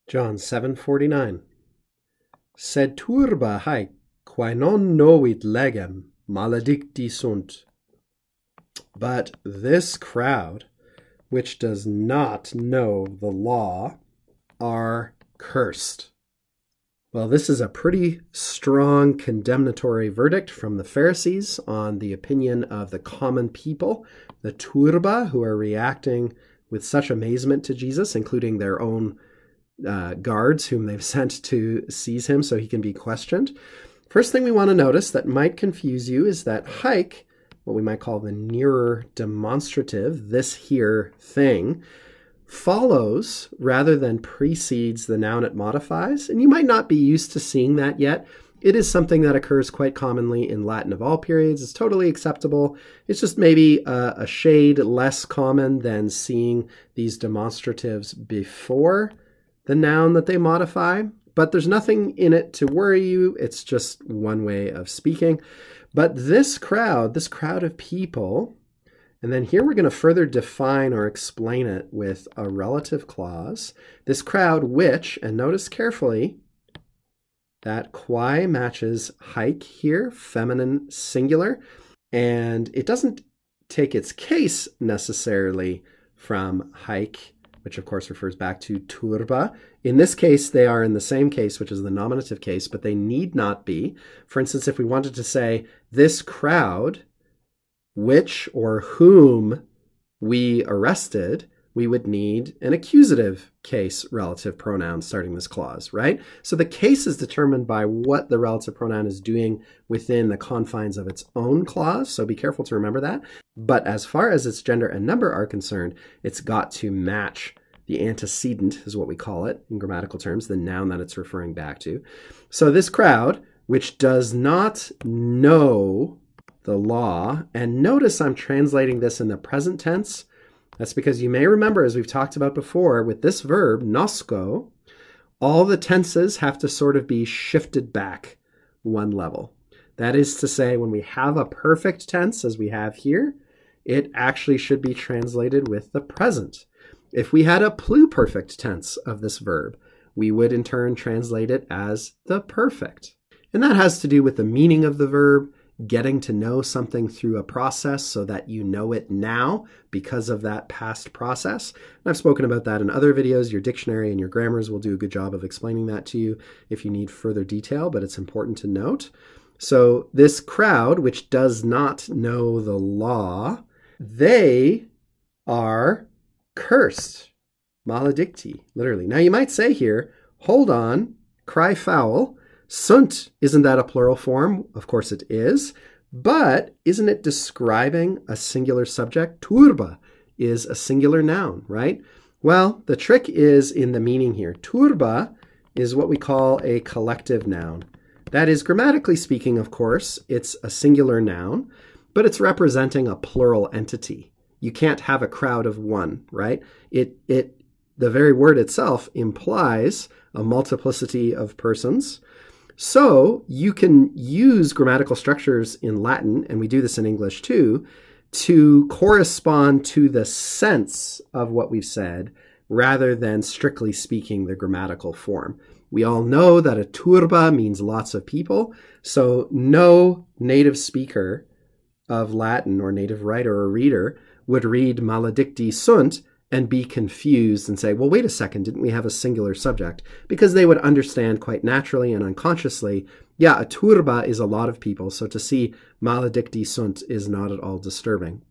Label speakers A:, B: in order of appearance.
A: John 7:49. Sed turba haec, quae non novit legem, maledicti sunt. But this crowd, which does not know the law, are cursed. Well, this is a pretty strong condemnatory verdict from the Pharisees on the opinion of the common people, the turba, who are reacting with such amazement to Jesus, including their own guards whom they've sent to seize him so he can be questioned. First thing we want to notice that might confuse you is that haec, what we might call the nearer demonstrative, this here thing, follows rather than precedes the noun it modifies. And you might not be used to seeing that yet. It is something that occurs quite commonly in Latin of all periods. It's totally acceptable. It's just maybe a shade less common than seeing these demonstratives before the noun that they modify. But there's nothing in it to worry you. It's just one way of speaking. But this crowd of people, and then here we're going to further define or explain it with a relative clause. This crowd which, and notice carefully, that quae matches haec here, feminine singular, and it doesn't take its case necessarily from haec, which of course refers back to turba. In this case, they are in the same case, which is the nominative case, but they need not be. For instance, if we wanted to say this crowd, which or whom we arrested, we would need an accusative case relative pronoun starting this clause, right? So the case is determined by what the relative pronoun is doing within the confines of its own clause, so be careful to remember that. But as far as its gender and number are concerned, it's got to match the antecedent, is what we call it in grammatical terms, the noun that it's referring back to. So this crowd, which does not know the law, and notice I'm translating this in the present tense. That's because you may remember, as we've talked about before, with this verb, nosco, all the tenses have to sort of be shifted back one level. That is to say, when we have a perfect tense, as we have here, it actually should be translated with the present. If we had a pluperfect tense of this verb, we would in turn translate it as the perfect. And that has to do with the meaning of the verb, getting to know something through a process so that you know it now because of that past process. And I've spoken about that in other videos. Your dictionary and your grammars will do a good job of explaining that to you if you need further detail, but it's important to note. So this crowd, which does not know the law, they are cursed, maledicti, literally. Now you might say here, hold on, cry foul. Sunt, isn't that a plural form? Of course it is, but isn't it describing a singular subject? Turba is a singular noun, right? Well, the trick is in the meaning here. Turba is what we call a collective noun. That is, grammatically speaking, of course, it's a singular noun, but it's representing a plural entity. You can't have a crowd of one, right? The very word itself implies a multiplicity of persons. So you can use grammatical structures in Latin, and we do this in English too, to correspond to the sense of what we've said rather than strictly speaking the grammatical form. We all know that a turba means lots of people, so no native speaker of Latin or native writer or reader would read maledicti sunt and be confused and say, well, wait a second, didn't we have a singular subject? Because they would understand quite naturally and unconsciously, yeah, a turba is a lot of people, so to see maledicti sunt is not at all disturbing.